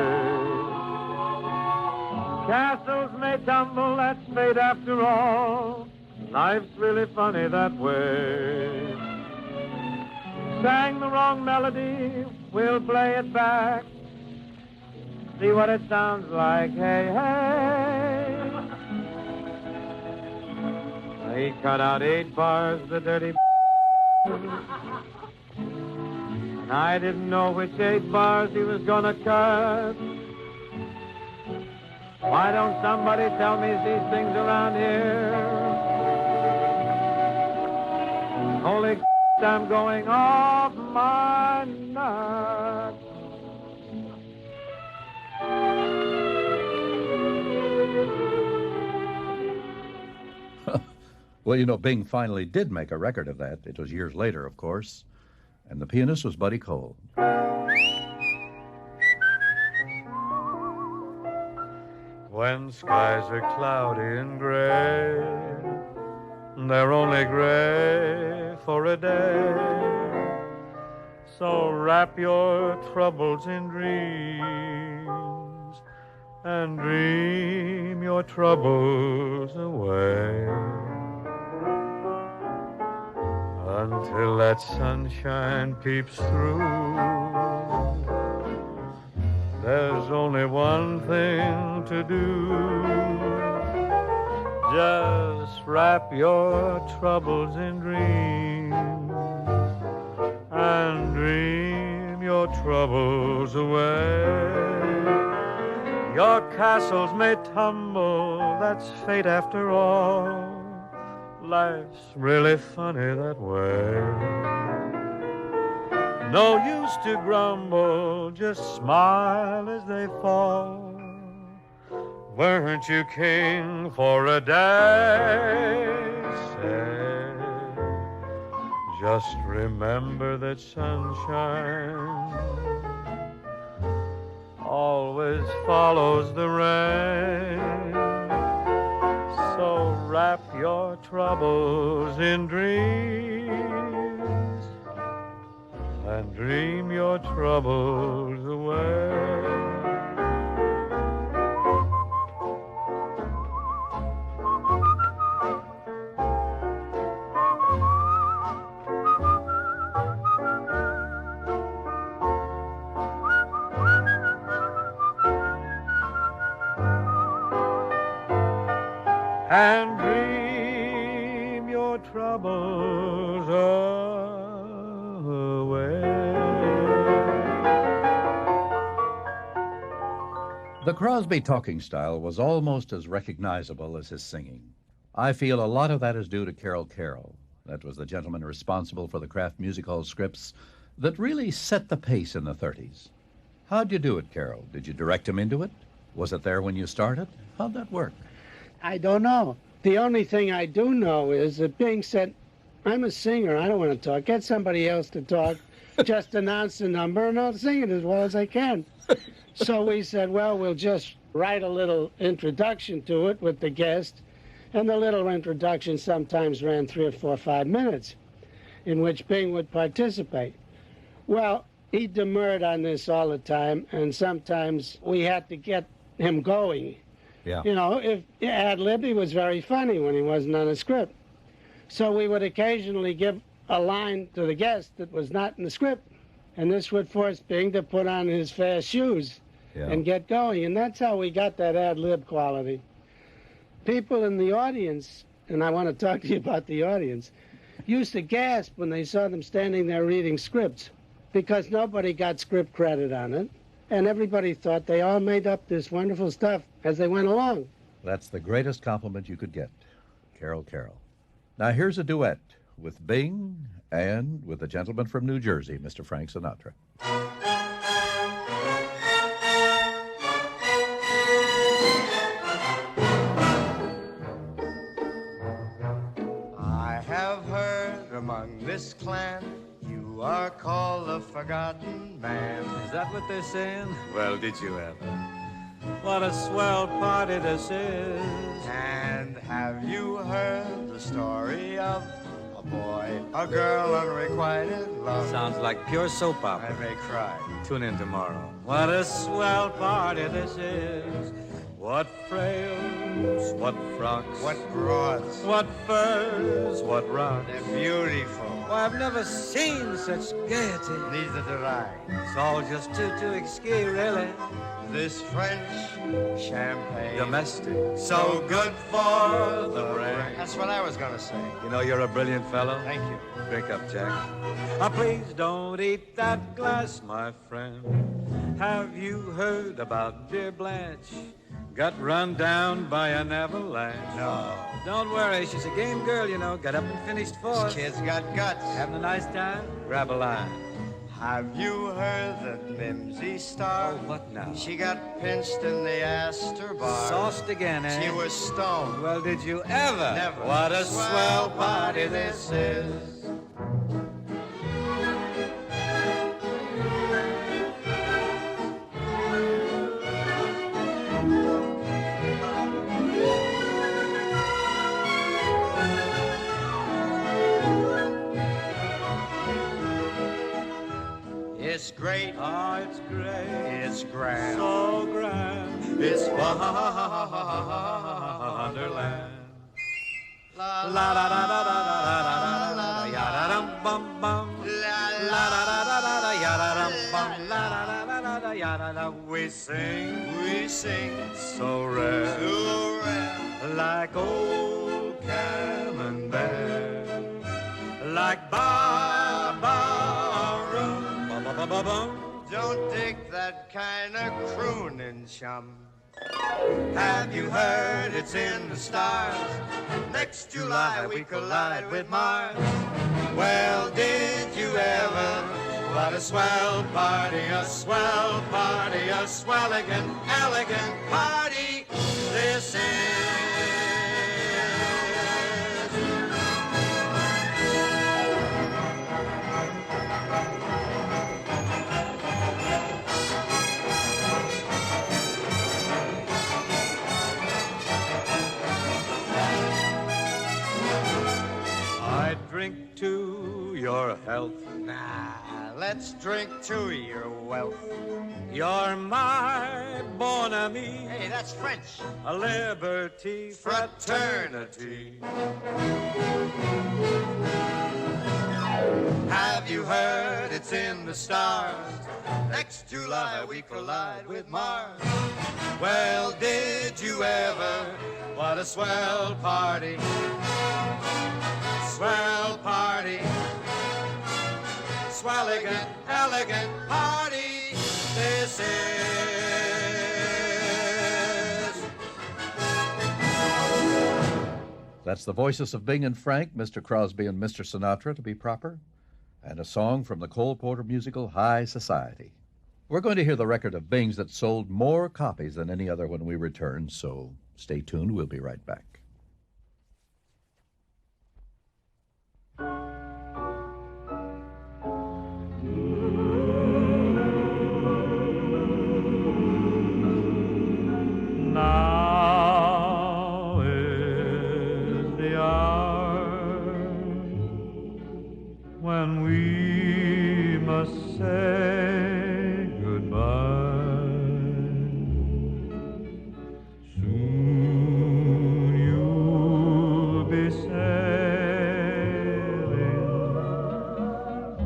Castles may tumble, that's fate after all. Life's really funny that way. Sang the wrong melody, we'll play it back. See what it sounds like, hey, hey. He cut out 8 bars, the dirty and I didn't know which 8 bars he was gonna cut. Why don't somebody tell me these things around here? Holy I'm going off my nut. Well, you know, Bing finally did make a record of that. It was years later, of course. And the pianist was Buddy Cole. When skies are cloudy and gray, they're only gray for a day. So wrap your troubles in dreams and dream your troubles away. Until that sunshine peeps through, there's only one thing to do. Just wrap your troubles in dreams and dream your troubles away. Your castles may tumble, that's fate after all. Life's really funny that way. No use to grumble, just smile as they fall. Weren't you king for a day? Say, just remember that sunshine always follows the rain. So wrap your troubles in dreams and dream your troubles away. And dream your troubles away. The Crosby talking style was almost as recognizable as his singing. I feel a lot of that is due to Carol Carroll. That was the gentleman responsible for the Kraft Music Hall scripts that really set the pace in the 30s. How'd you do it, Carol? Did you direct him into it? Was it there when you started? How'd that work? I don't know. The only thing I do know is that Bing said, I'm a singer, I don't want to talk. Get somebody else to talk. Just announce the number and I'll sing it as well as I can. So we said, well, we'll just write a little introduction to it with the guest. And the little introduction sometimes ran 3 or 4 or 5 minutes in which Bing would participate. Well, he demurred on this all the time, and sometimes we had to get him going. Yeah. You know, if ad-lib, he was very funny when he wasn't on a script. So we would occasionally give a line to the guest that was not in the script. And this would force Bing to put on his fast shoes and get going. And that's how we got that ad-lib quality. People in the audience, and I want to talk to you about the audience, used to gasp when they saw them standing there reading scripts because nobody got script credit on it. And everybody thought they all made up this wonderful stuff as they went along. That's the greatest compliment you could get, Carol Carroll. Now here's a duet with Bing and with a gentleman from New Jersey, Mr. Frank Sinatra. I have heard among this clan you are called the Forgotten Man. Is that what they're saying? Well, did you ever? What a swell party this is. And have you heard the story of a boy, a girl, unrequited love? Sounds like pure soap opera. I may cry. Tune in tomorrow. What a swell party this is. What frails, what frocks, What broads, what furs, what rocks. they're beautiful. Why, I've never seen such gaiety. Neither did I. It's all just too exquisite, really. This French champagne, Domestic, so good for the brain. That's what I was gonna say. You know you're a brilliant fellow. Thank you. Drink up, Jack. Please don't eat that glass, my friend. Have you heard about dear Blanche? Got run down by an avalanche. No. Don't worry, she's a game girl, you know. Got up and finished fourth. This kid's got guts. Having a nice time? Grab a line. Have you heard that Mimsy Star? Oh, what now? She got pinched in the Astor bar. Sauced again, eh? She was stoned. Well, did you ever? Never. What a swell party this is. It's great. Oh, it's great. It's grand. So grand. It's Wonderland. La La da da da da da da da da ya da dum bum bum. La da da da da da ya da dum bum. La da da da da da ya da da. We sing so rare, like old camembert, like Baba kind of crooning chum. Have you heard it's in the stars? Next July we collide with Mars. Well, did you ever? What a swell party, a swell party, a swelligan, elegant party this is. I drink to your health. Nah, let's drink to your wealth. You're my bon ami. Hey, that's French. A liberty fraternity. Have you heard it's in the stars? Next July we collide with Mars. Well, did you ever? What a swell party. Swell party. Swelligan, elegant party this is. That's the voices of Bing and Frank, Mr. Crosby and Mr. Sinatra, to be proper, and a song from the Cole Porter musical High Society. We're going to hear the record of Bing's that sold more copies than any other when we return, so stay tuned. We'll be right back. Now is the hour when we must say goodbye. Soon you'll be sailing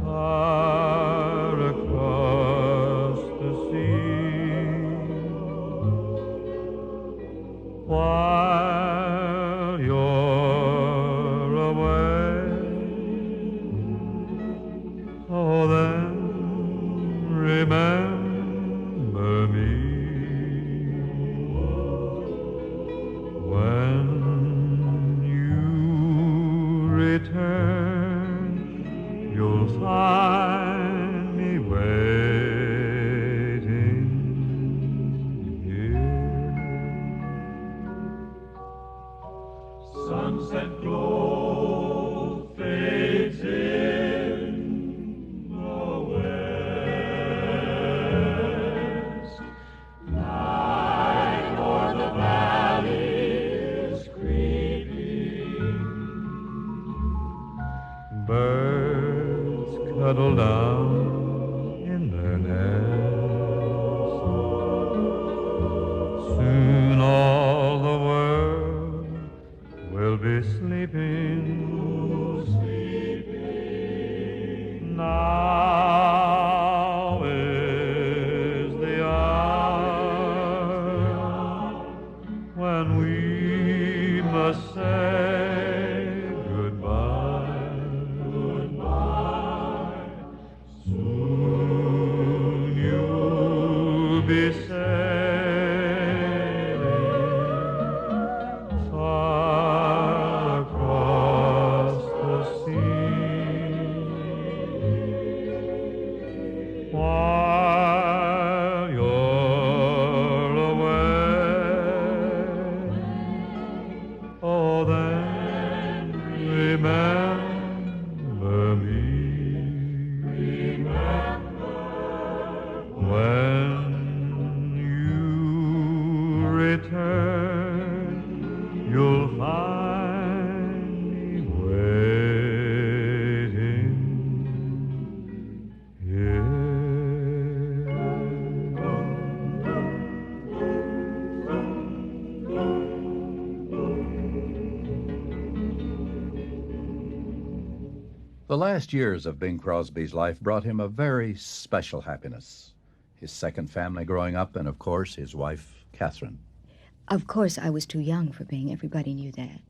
far across the sea. While you're away, oh then remember me when you return. You'll find me waiting here. Sunset glow fades in the west. Night o'er the valley is creeping. Birds cuddle down in their nest. Soon all the world will be sleeping, sleeping. Now is the hour when we must say goodbye, goodbye. Soon you'll be sailing far across the sea. While you're away, oh then remember me. Remember when you return, you'll find me waiting here. The last years of Bing Crosby's life brought him a very special happiness. His second family growing up, and of course, his wife, Catherine. Of course, I was too young for Bing. Everybody knew that.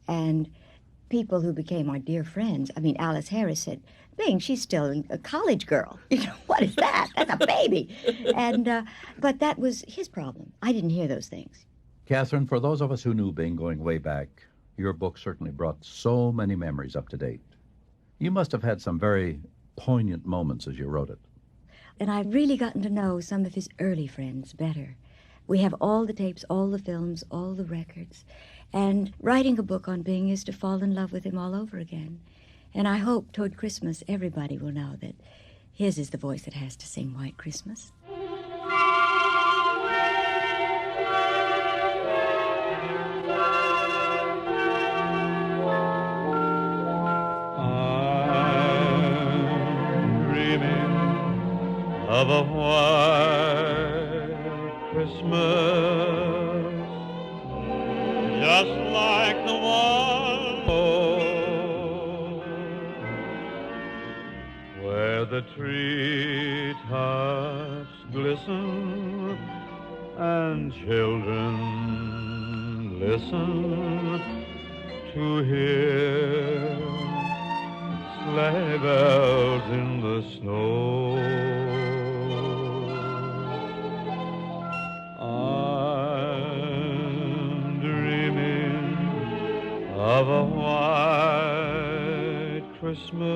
And people who became our dear friends. I mean, Alice Harris said, Bing, she's still a college girl. You know, what is that? That's a baby. But that was his problem. I didn't hear those things. Catherine, for those of us who knew Bing going way back, your book certainly brought so many memories up to date. You must have had some very poignant moments as you wrote it. And I've really gotten to know some of his early friends better. We have all the tapes, all the films, all the records. And writing a book on Bing is to fall in love with him all over again. And I hope toward Christmas everybody will know that his is the voice that has to sing White Christmas. Of a white Christmas, just like the one where the treetops glisten and children listen to hear sleigh bells in the snow. Of a white Christmas,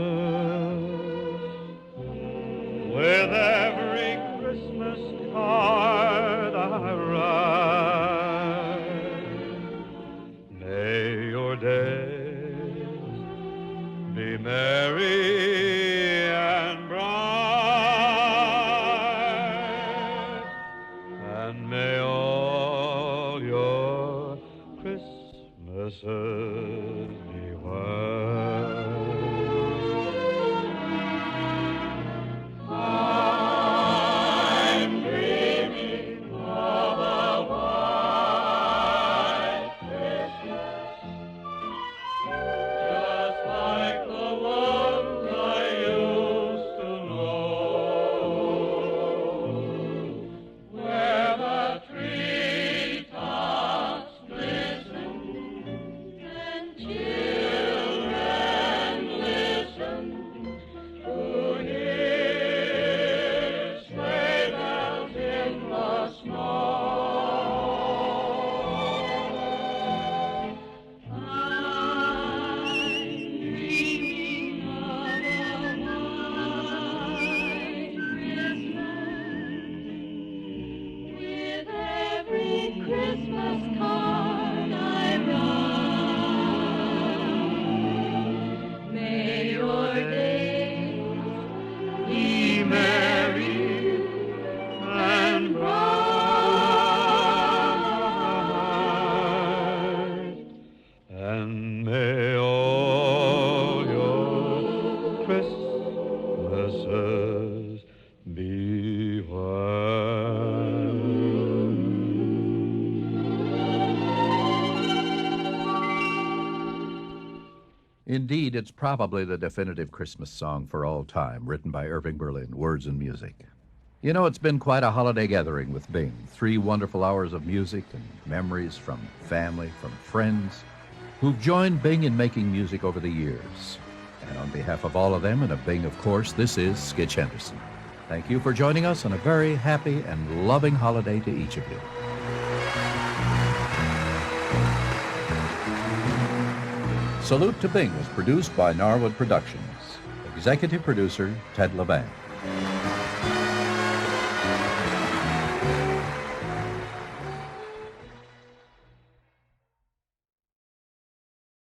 with every Christmas card I write, may your days be merry and bright, and may all your Christmases Indeed, it's probably the definitive Christmas song for all time, written by Irving Berlin, words and music. You know, it's been quite a holiday gathering with Bing. 3 wonderful hours of music and memories from family, from friends, who've joined Bing in making music over the years. And on behalf of all of them, and of Bing, of course, this is Skitch Henderson. Thank you for joining us, and a very happy and loving holiday to each of you. Salute to Bing was produced by Narwood Productions. Executive producer, Ted LeVan.